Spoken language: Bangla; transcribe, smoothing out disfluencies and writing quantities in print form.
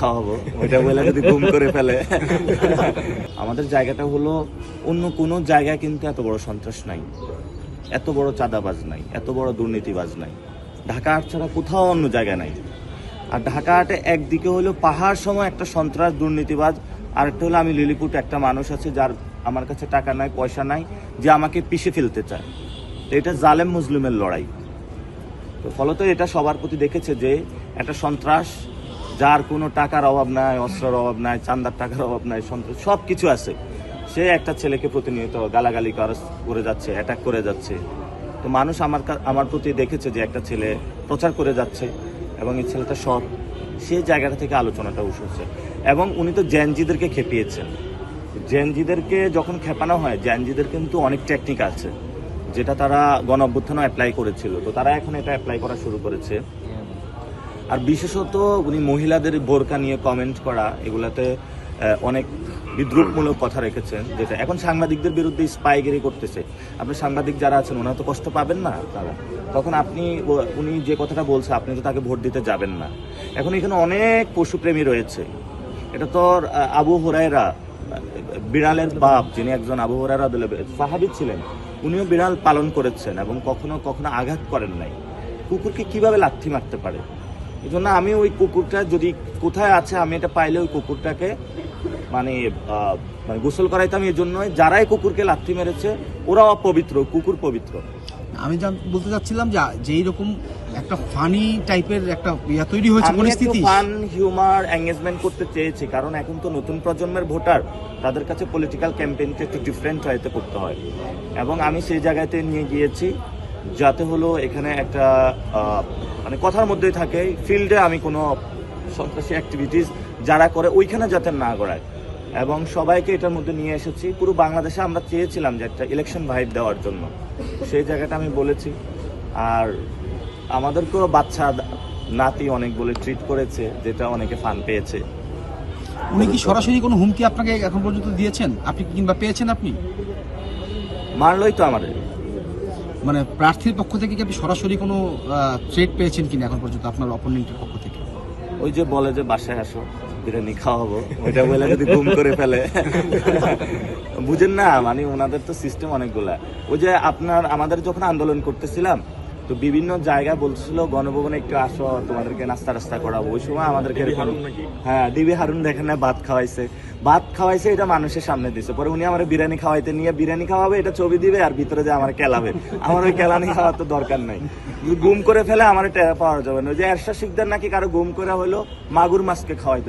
খাওয়াবো ওইটা বলে যদি গুম করে ফেলে। আমাদের জায়গাটা হলো অন্য কোনো জায়গায় কিন্তু এত বড় সন্ত্রাস নাই, এত বড় চাঁদাবাজ নাই, এত বড় দুর্নীতিবাজ নাই। ঢাকা আট ছাড়া কোথাও অন্য জায়গায় নাই। আর ঢাকা আটে একদিকে হলো পাহাড় সময় একটা সন্ত্রাস দুর্নীতিবাজ, আর একটা হলো আমি লিলিপুট একটা মানুষ আছে যার আমার কাছে টাকা নাই পয়সা নাই, যে আমাকে পিষে ফেলতে চায়। তো এটা জালেম মুসলিমের লড়াই। তো ফলত এটা সবার প্রতি দেখেছে যে একটা সন্ত্রাস যার কোনো টাকার অভাব নাই, অস্ত্রের অভাব নাই, চান্দার টাকার অভাব নাই, সন্ত্রাস সব কিছু আছে, সে একটা ছেলেকে প্রতিনিয়ত গালাগালি করে যাচ্ছে, অ্যাটাক করে যাচ্ছে। তো মানুষ আমার প্রতি দেখেছে যে একটা ছেলে প্রচার করে যাচ্ছে এবং এই ছেলেটা সৎ, সেই জায়গাটা থেকে আলোচনাটা উঠেছে। এবং উনি তো জেনজিদেরকে খেপিয়েছেন। জেনজিদেরকে যখন খেপানো হয়, জেনজিদের কিন্তু অনেক টেকনিক আছে যেটা তারা গণ অভ্যুত্থানও অ্যাপ্লাই করেছিল, তো তারা এখন এটা অ্যাপ্লাই করা শুরু করেছে। আর বিশেষত উনি মহিলাদের বোরকা নিয়ে কমেন্ট করা, এগুলাতে অনেক বিদ্রুপমূলক কথা রেখেছেন, যেটা এখন সাংবাদিকদের বিরুদ্ধে স্পাইগিরি করতেছে। আপনি সাংবাদিক যারা আছেন ওনারা তো কষ্ট পাবেন না তারা, তখন উনি যে কথাটা বলছে আপনি তো তাকে ভোট দিতে যাবেন না। এখন এখানে অনেক পশুপ্রেমী রয়েছে। এটা তো আবু হুরায়রা, বিড়ালের বাপ, যিনি একজন আবু হুরায়রা সাহাবী ছিলেন, উনিও বিড়াল পালন করেছেন এবং কখনো কখনো আঘাত করেন নাই। কুকুরকে কিভাবে লাথি মারতে পারে? এই জন্য আমি ওই কুকুরটা যদি কোথায় আছে আমি এটা পাইলে ওই কুকুরটাকে মানে গোসল করাইতাম। এই জন্যই যারাই কুকুরকে লাথি মেরেছে ওরা অপবিত্র, কুকুর পবিত্র। আমি বলতে চাচ্ছিলাম যে যেই রকম একটা ফানি টাইপের একটা ইয়া তৈরি হয়েছে পরিস্থিতি, ফান হিউমার এঙ্গেজমেন্ট করতে চেয়েছি, কারণ এখন তো নতুন প্রজন্মের ভোটার, তাদের কাছে পলিটিক্যাল ক্যাম্পেইনটা একটু ডিফারেন্ট হইতে করতে হয়। এবং আমি সেই জায়গাতে নিয়ে গিয়েছি যাতে হলো এখানে একটা মানে কথার মধ্যেই থাকে, ফিল্ডে আমি কোনো সন্ত্রাসী অ্যাক্টিভিটিস যারা করে ওইখানে যাতে না গড়ায়, এবং সবাইকে এটার মধ্যে নিয়ে এসেছি। পুরো বাংলাদেশে আমরা চেয়েছিলাম যে একটা ইলেকশন ভাইব দেওয়ার জন্য, সেই জায়গাটা আমি বলেছি। আর আমাদেরকেও বাচ্চা নাতি অনেক বলে ট্রিট করেছে, যেটা অনেকে ফান পেয়েছে। উনি কি সরাসরি কোনো হুমকি আপনাকে এখন পর্যন্ত দিয়েছেন, আপনি কিংবা পেয়েছেন? আপনি মারলই তো আমাদের, মানে প্রার্থীর পক্ষ থেকে কি আপনি সরাসরি কোনো থ্রেট পেয়েছেন কিনা এখন পর্যন্ত আপনার অপোনেন্টের পক্ষ থেকে? ওই যে বলে যে বাসায় আসো বিরিয়ানি খাওয়াবো, ওইটা বলে যদি গুম করে ফেলে। বুঝেন না, মানে ওনাদের তো সিস্টেম অনেকগুলা। ওই যে আমাদের যখন আন্দোলন করতেছিলাম, তো বিভিন্ন জায়গায় বলছিল গণভবনে একটু আসো, তোমাদেরকে নাস্তা টাস্তা করাবো। ওই সময় আমাদেরকে হ্যাঁ ডিবি হারুন দেখেন না, ভাত খাওয়াইছে, এটা মানুষের সামনে দিছে। পরে উনি আমার বিরিয়ানি খাওয়াইতে নিয়ে বিরিয়ানি খাওয়াবে, এটা ছবি দিবে, আর ভিতরে যে আমার কেলাবে। আমার ওই কেলানি খাওয়ার তো দরকার নাই। গুম করে ফেলে আমার টের পাওয়া যাবে না। ওই যে এরশাদ শিকদার নাকি কারো গুম করে হলো মাগুর মাছকে খাওয়াইতে।